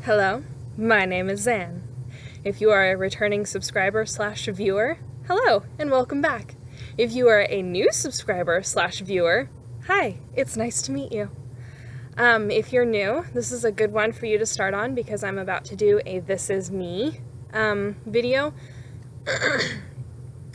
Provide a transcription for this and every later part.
Hello, my name is Zan. If you are a returning subscriber slash viewer, hello and welcome back. If you are a new subscriber slash viewer, hi, it's nice to meet you. If you're new, this is a good one for you to start on because I'm about to do a This Is Me video.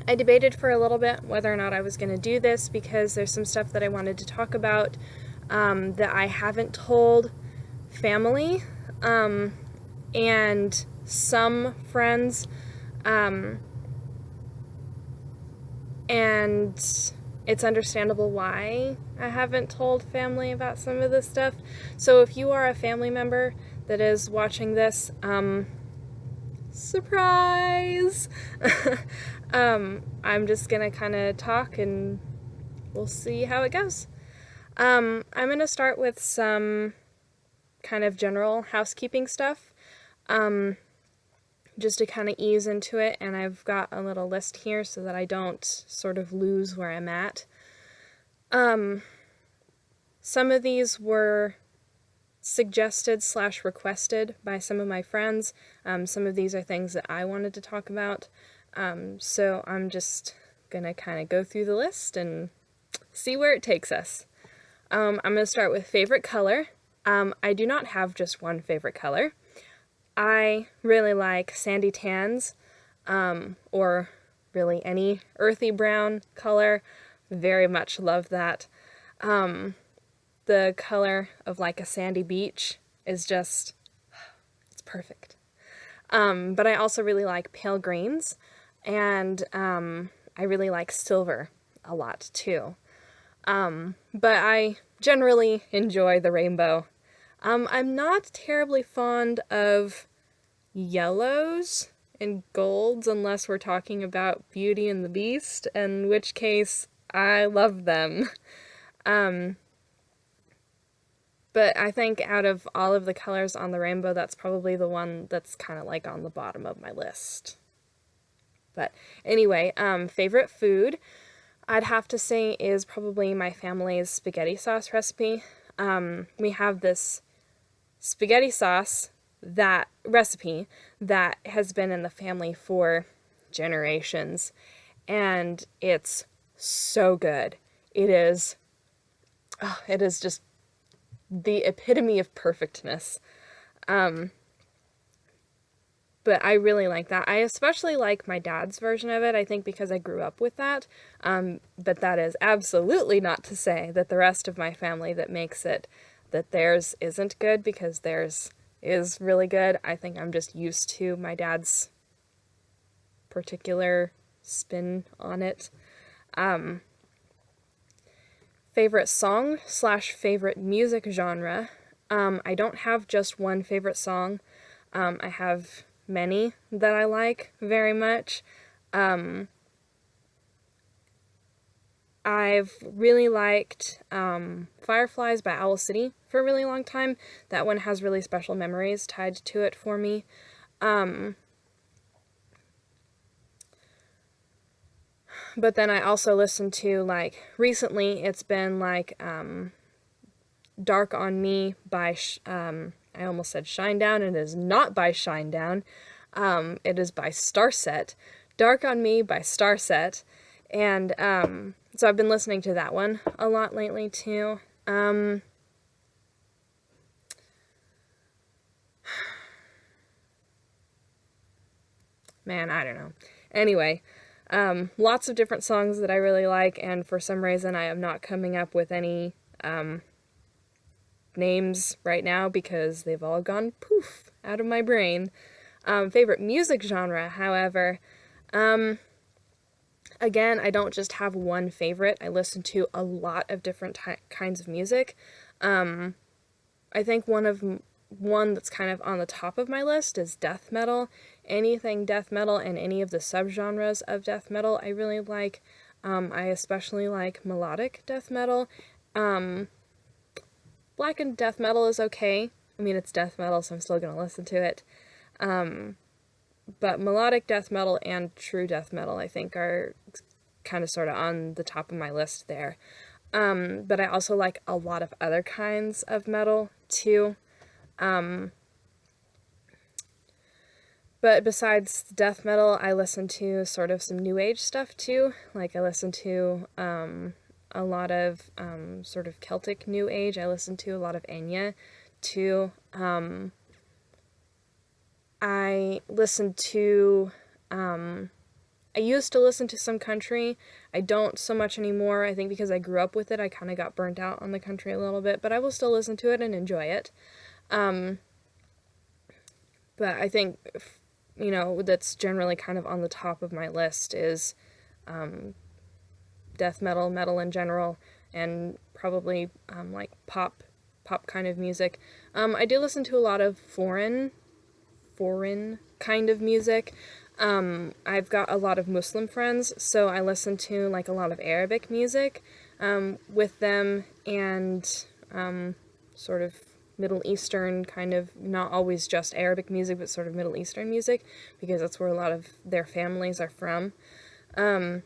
I debated for a little bit whether or not I was going to do this because there's some stuff that I wanted to talk about that I haven't told family and some friends, and it's understandable why I haven't told family about some of this stuff. So if you are a family member that is watching this, surprise! I'm just gonna kind of talk and we'll see how it goes. I'm gonna start with some kind of general housekeeping stuff, just to kind of ease into it, and I've got a little list here so that I don't sort of lose where I'm at. Some of these were suggested slash requested by some of my friends. Some of these are things that I wanted to talk about, so I'm just gonna kind of go through the list and see where it takes us. I'm gonna start with favorite color. I do not have just one favorite color. I really like sandy tans, or really any earthy brown color. Very much love that. The color of like a sandy beach is just, it's perfect. But I also really like pale greens, and I really like silver a lot too. But I generally enjoy the rainbow. I'm not terribly fond of yellows and golds unless we're talking about Beauty and the Beast, in which case I love them. But I think out of all of the colors on the rainbow, that's probably the one that's kind of like on the bottom of my list. But anyway, favorite food, I'd have to say is probably my family's spaghetti sauce recipe. We have this spaghetti sauce, that recipe, that has been in the family for generations, and it's so good. It is just the epitome of perfectness. But I really like that. I especially like my dad's version of it, I think because I grew up with that. But that is absolutely not to say that the rest of my family that makes it, that theirs isn't good, because theirs is really good. I think I'm just used to my dad's particular spin on it. Favorite song slash favorite music genre. I don't have just one favorite song. I have many that I like very much. I've really liked Fireflies by Owl City for a really long time. That one has really special memories tied to it for me. But then I also listen to, like, recently it's been like Dark on Me by, I almost said Shinedown, and it is not by Shinedown. It is by Starset. Dark on Me by Starset. And so I've been listening to that one a lot lately too. Man, I don't know. Anyway, lots of different songs that I really like, and for some reason I am not coming up with any names right now because they've all gone poof out of my brain. Favorite music genre, however, again, I don't just have one favorite. I listen to a lot of different kinds of music. I think one that's kind of on the top of my list is death metal. Anything death metal and any of the subgenres of death metal I really like. I especially like melodic death metal. Blackened death metal is okay. I mean, it's death metal, so I'm still going to listen to it. But melodic death metal and true death metal, I think, are kind of sort of on the top of my list there. But I also like a lot of other kinds of metal, too. But besides death metal, I listen to sort of some new age stuff too. Like I listen to a lot of sort of Celtic new age. I listen to a lot of Enya too. I listen to I used to listen to some country. I don't so much anymore. I think because I grew up with it, I kind of got burnt out on the country a little bit, but I will still listen to it and enjoy it. But I think, that's generally kind of on the top of my list is death metal, metal in general, and probably like pop kind of music. I do listen to a lot of foreign kind of music. I've got a lot of Muslim friends, so I listen to like a lot of Arabic music with them, and sort of Middle Eastern kind of, not always just Arabic music, but sort of Middle Eastern music, because that's where a lot of their families are from. But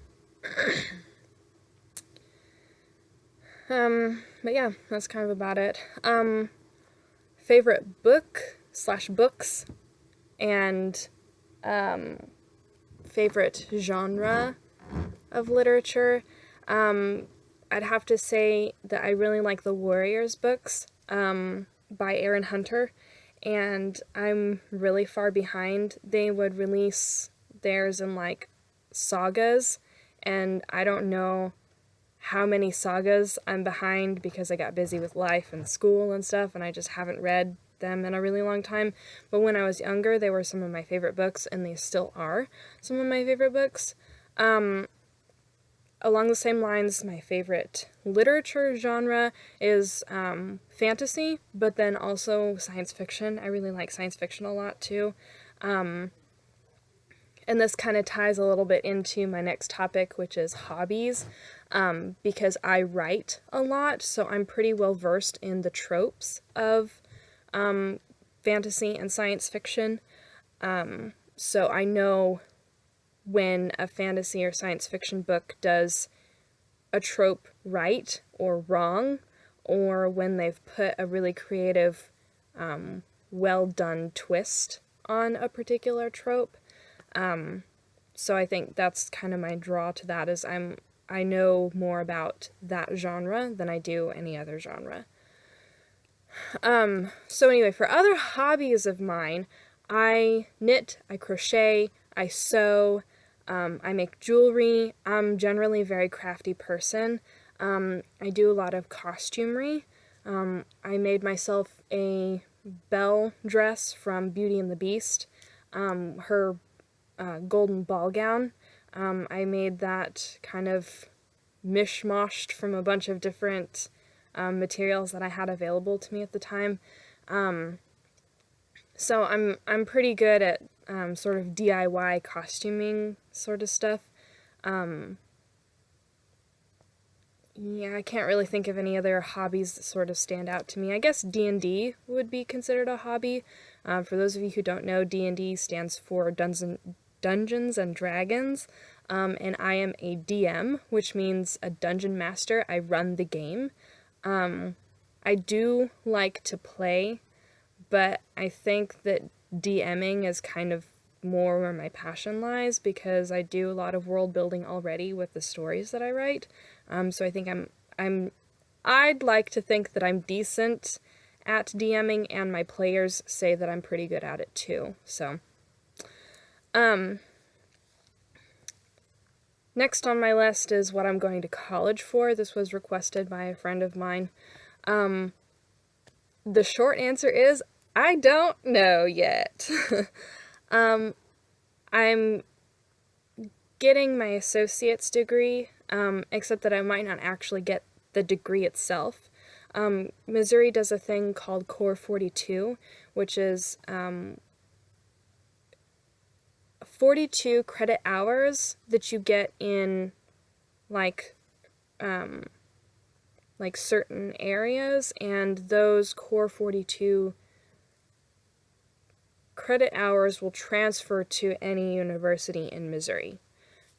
yeah, that's kind of about it. Favorite book/books, and favorite genre of literature. I'd have to say that I really like the Warriors books by Aaron Hunter, and I'm really far behind. They would release theirs in like sagas, and I don't know how many sagas I'm behind because I got busy with life and school and stuff, and I just haven't read them in a really long time. But when I was younger, they were some of my favorite books, and they still are some of my favorite books. Along the same lines, my favorite literature genre is fantasy, but then also science fiction. I really like science fiction a lot too. And this kind of ties a little bit into my next topic, which is hobbies, because I write a lot, so I'm pretty well versed in the tropes of fantasy and science fiction. So I know when a fantasy or science fiction book does a trope right or wrong, or when they've put a really creative, well done twist on a particular trope. So I think that's kind of my draw to that, is I know more about that genre than I do any other genre. So anyway, for other hobbies of mine, I knit, I crochet, I sew, I make jewelry. I'm generally a very crafty person. I do a lot of costumery. I made myself a Belle dress from Beauty and the Beast. Her golden ball gown. I made that kind of mishmashed from a bunch of different materials that I had available to me at the time. So I'm pretty good at sort of DIY costuming sort of stuff. Yeah, I can't really think of any other hobbies that sort of stand out to me. I guess D&D would be considered a hobby. For those of you who don't know, D&D stands for Dungeons and Dragons, and I am a DM, which means a dungeon master. I run the game. I do like to play, but I think that DMing is kind of more where my passion lies, because I do a lot of world building already with the stories that I write. So I think I'd like to think that I'm decent at DMing, and my players say that I'm pretty good at it too. So, next on my list is what I'm going to college for. This was requested by a friend of mine. The short answer is, I don't know yet. I'm getting my associate's degree, except that I might not actually get the degree itself. Missouri does a thing called Core 42, which is 42 credit hours that you get in like certain areas, and those Core 42 credit hours will transfer to any university in Missouri,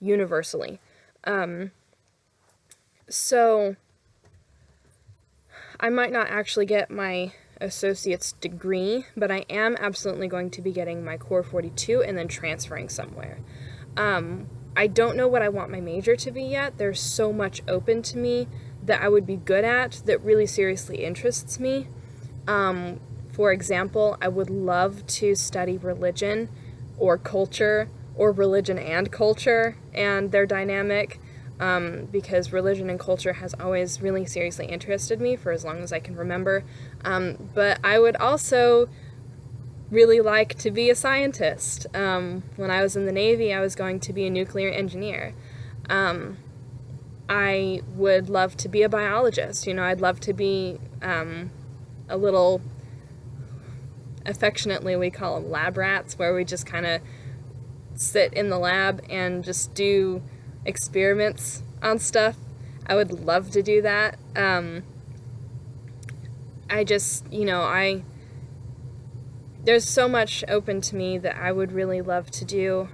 universally. So I might not actually get my associate's degree, but I am absolutely going to be getting my Core 42 and then transferring somewhere. I don't know what I want my major to be yet. There's so much open to me that I would be good at that really seriously interests me. For example, I would love to study religion or culture, or religion and culture and their dynamic, because religion and culture has always really seriously interested me for as long as I can remember. But I would also really like to be a scientist. When I was in the Navy, I was going to be a nuclear engineer. I would love to be a biologist. I'd love to be a little, affectionately we call them lab rats, where we just kind of sit in the lab and just do experiments on stuff. I would love to do that. There's so much open to me that I would really love to do.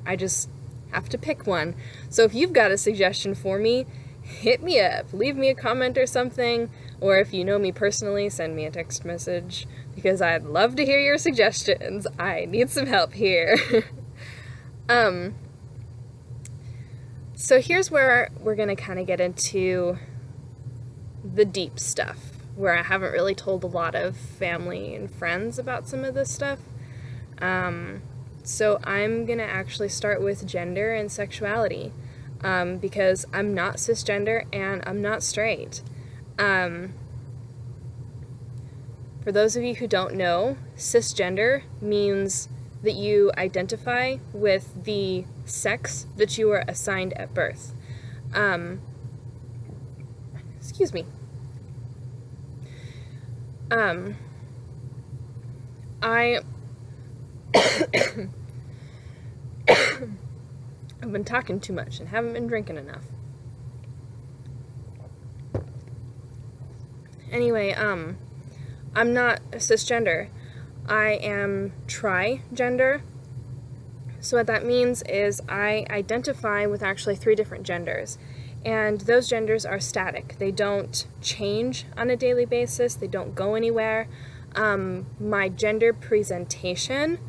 I just have to pick one. So if you've got a suggestion for me, hit me up. Leave me a comment or something. Or if you know me personally, send me a text message, because I'd love to hear your suggestions. I need some help here. So here's where we're going to kind of get into the deep stuff, where I haven't really told a lot of family and friends about some of this stuff. So I'm going to actually start with gender and sexuality, because I'm not cisgender and I'm not straight. For those of you who don't know, cisgender means that you identify with the sex that you were assigned at birth. Excuse me. I've been talking too much and haven't been drinking enough. Anyway, I'm not cisgender. I am tri-gender. So what that means is I identify with actually 3 different genders. And those genders are static. They don't change on a daily basis. They don't go anywhere. My gender presentation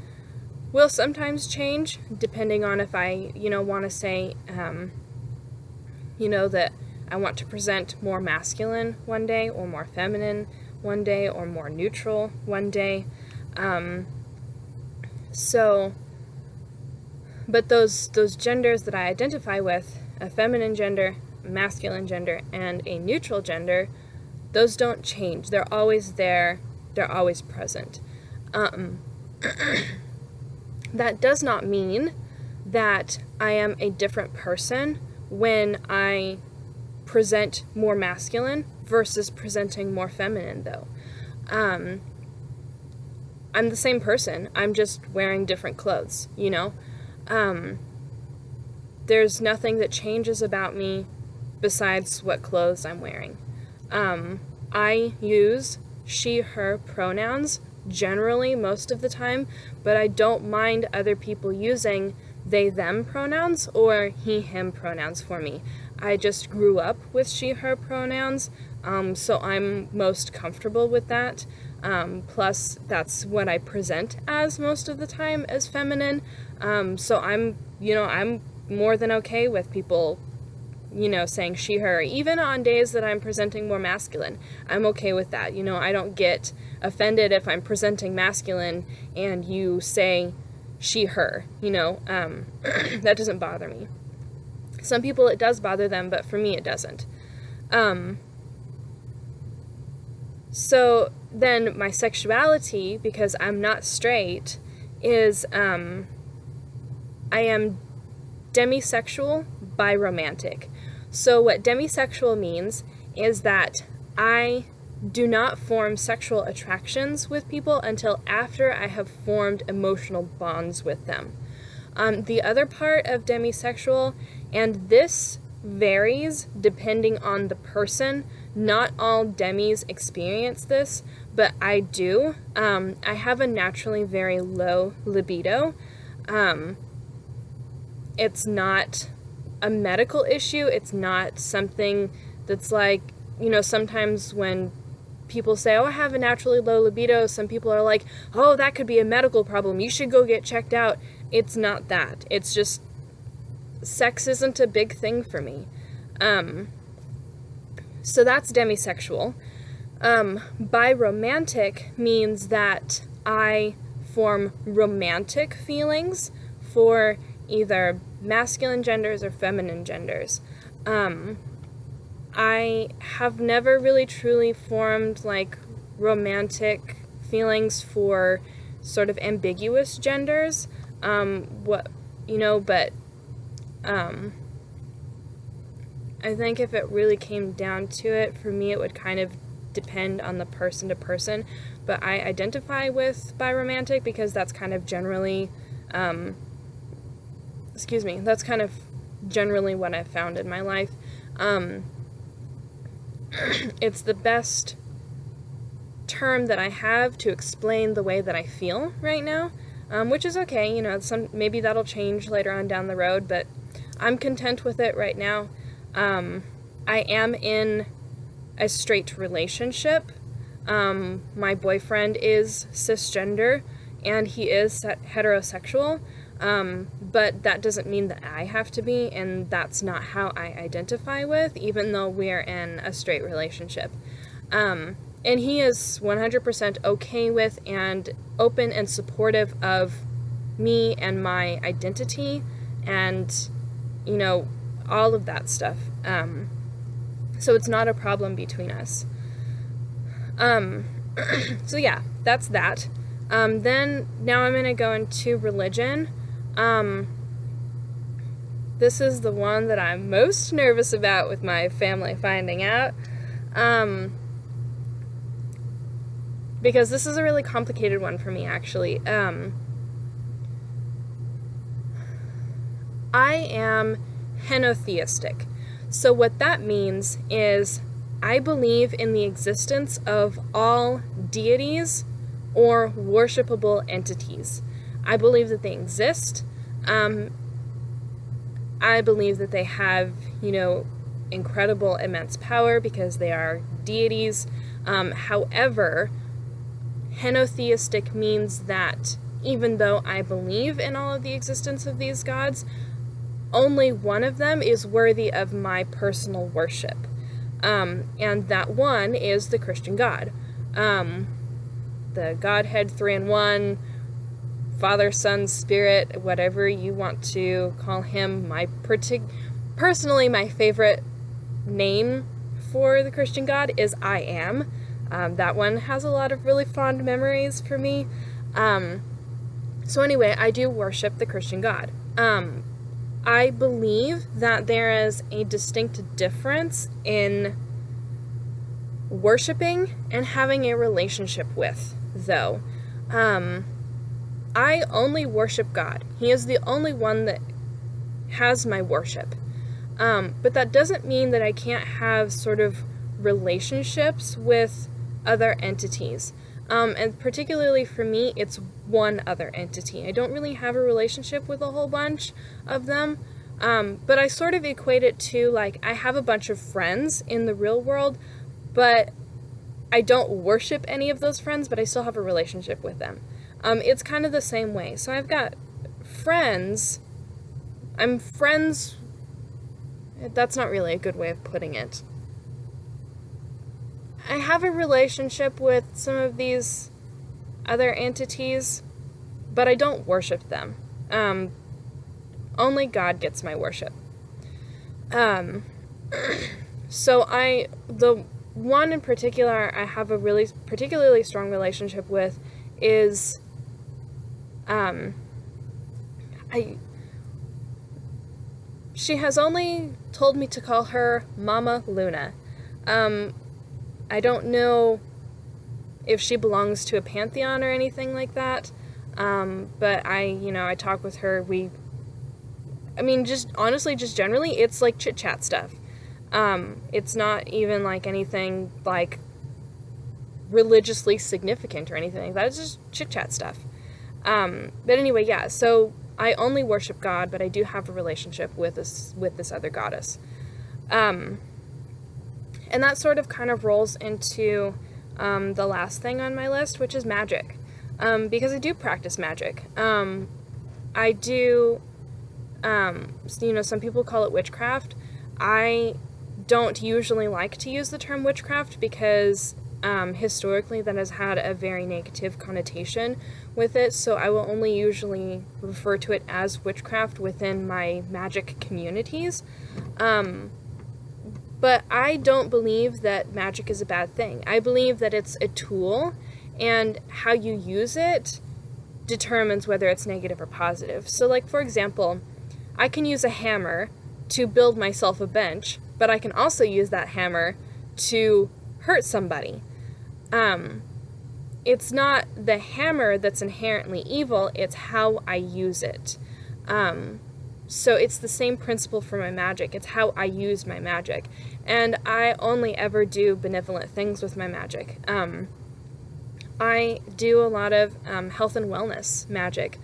will sometimes change depending on if I, want to say, that I want to present more masculine one day, or more feminine one day, or more neutral one day. But those genders that I identify with, a feminine gender, a masculine gender, and a neutral gender, those don't change. They're always there. They're always present. That does not mean that I am a different person when I present more masculine versus presenting more feminine, though. I'm the same person. I'm just wearing different clothes, There's nothing that changes about me besides what clothes I'm wearing. I use she, her pronouns generally most of the time, but I don't mind other people using they, them pronouns or he, him pronouns for me. I just grew up with she, her pronouns, so I'm most comfortable with that. Plus, that's what I present as most of the time, as feminine. So I'm more than okay with people, saying she, her. Even on days that I'm presenting more masculine, I'm okay with that. I don't get offended if I'm presenting masculine and you say she, her, that doesn't bother me. Some people it does bother them, but for me it doesn't. So then my sexuality, because I'm not straight, is I am demisexual biromantic. So what demisexual means is that I do not form sexual attractions with people until after I have formed emotional bonds with them. The other part of demisexual, and this varies depending on the person, not all demis experience this, but I do. I have a naturally very low libido. It's not a medical issue. It's not something that's like, sometimes when people say, oh, I have a naturally low libido. Some people are like, oh, that could be a medical problem. You should go get checked out. It's not that. It's just sex isn't a big thing for me. So that's demisexual. Biromantic means that I form romantic feelings for either masculine genders or feminine genders. I have never really truly formed like romantic feelings for sort of ambiguous genders. But I think if it really came down to it, for me, it would kind of depend on the person to person. But I identify with biromantic because that's kind of generally, that's kind of generally what I've found in my life. It's the best term that I have to explain the way that I feel right now, which is okay. Maybe that'll change later on down the road, but I'm content with it right now. I am in a straight relationship. My boyfriend is cisgender, and he is heterosexual, but that doesn't mean that I have to be, and that's not how I identify with, even though we're in a straight relationship. And he is 100% okay with and open and supportive of me and my identity and, all of that stuff. So it's not a problem between us. So yeah, that's that. Then now I'm going to go into religion. This is the one that I'm most nervous about with my family finding out. Because this is a really complicated one for me, actually. I am henotheistic. So what that means is I believe in the existence of all deities or worshipable entities. I believe that they exist. I believe that they have, incredible, immense power because they are deities. However, henotheistic means that even though I believe in all of the existence of these gods, only one of them is worthy of my personal worship. And that one is the Christian God. The Godhead 3-in-1, Father, Son, Spirit, whatever you want to call him. Personally, my favorite name for the Christian God is I Am. That one has a lot of really fond memories for me. So anyway, I do worship the Christian God. I believe that there is a distinct difference in worshiping and having a relationship with, though. I only worship God. He is the only one that has my worship. But that doesn't mean that I can't have sort of relationships with other entities. And particularly for me, it's one other entity. I don't really have a relationship with a whole bunch of them. But I sort of equate it to, like, I have a bunch of friends in the real world, but I don't worship any of those friends, but I still have a relationship with them. It's kind of the same way. So I've got friends. I'm friends. That's not really a good way of putting it. I have a relationship with some of these other entities, but I don't worship them. Only God gets my worship. So the one in particular I have a really particularly strong relationship with is, she has only told me to call her Mama Luna. I don't know if she belongs to a pantheon or anything like that, but I talk with her. Just generally, it's like chit-chat stuff. It's not even like anything like religiously significant or anything like that. It's just chit-chat stuff. But anyway, yeah, so I only worship God, but I do have a relationship with this other goddess. And that sort of kind of rolls into the last thing on my list, which is magic. Because I do practice magic. I do, some people call it witchcraft. I don't usually like to use the term witchcraft because historically that has had a very negative connotation with it, so I will only usually refer to it as witchcraft within my magic communities. But I don't believe that magic is a bad thing. I believe that it's a tool, and how you use it determines whether it's negative or positive. So, like, for example, I can use a hammer to build myself a bench, but I can also use that hammer to hurt somebody. It's not the hammer that's inherently evil, it's how I use it. So it's the same principle for my magic. It's how I use my magic. And I only ever do benevolent things with my magic. I do a lot of health and wellness magic.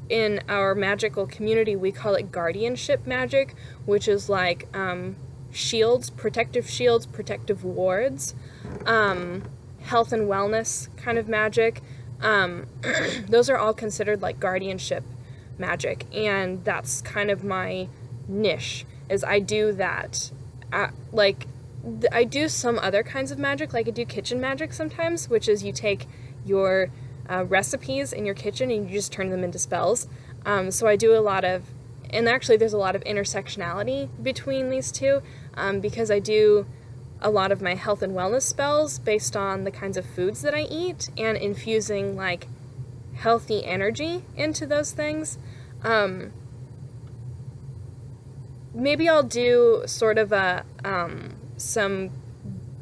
In our magical community, we call it guardianship magic, which is like shields, protective wards, health and wellness kind of magic. Those are all considered like guardianship magic, and that's kind of my niche, is I do that. I do some other kinds of magic, like I do kitchen magic sometimes, which is you take your recipes in your kitchen and you just turn them into spells. So I do a lot of, and actually there's a lot of intersectionality between these two, because I do a lot of my health and wellness spells based on the kinds of foods that I eat and infusing like healthy energy into those things. Maybe I'll do sort of some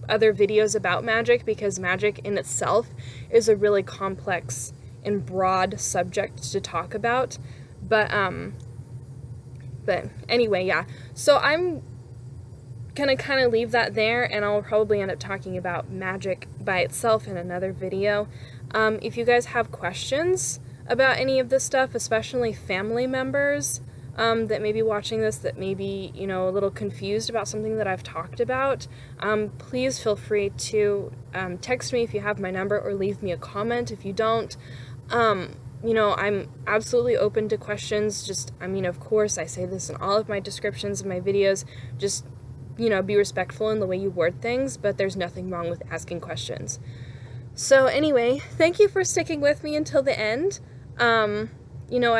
other videos about magic, because magic in itself is a really complex and broad subject to talk about. But anyway, yeah. So I'm gonna kind of leave that there, and I'll probably end up talking about magic by itself in another video. If you guys have questions about any of this stuff, especially family members that may be watching this that may be, a little confused about something that I've talked about, please feel free to text me if you have my number, or leave me a comment if you don't. I'm absolutely open to questions. Of course, I say this in all of my descriptions of my videos, just, be respectful in the way you word things, but there's nothing wrong with asking questions. So anyway, thank you for sticking with me until the end. I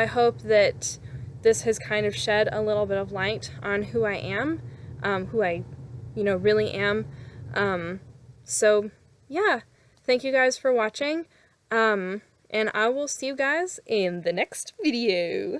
hope that this has kind of shed a little bit of light on who I am, who I, really am. So yeah, thank you guys for watching. And I will see you guys in the next video.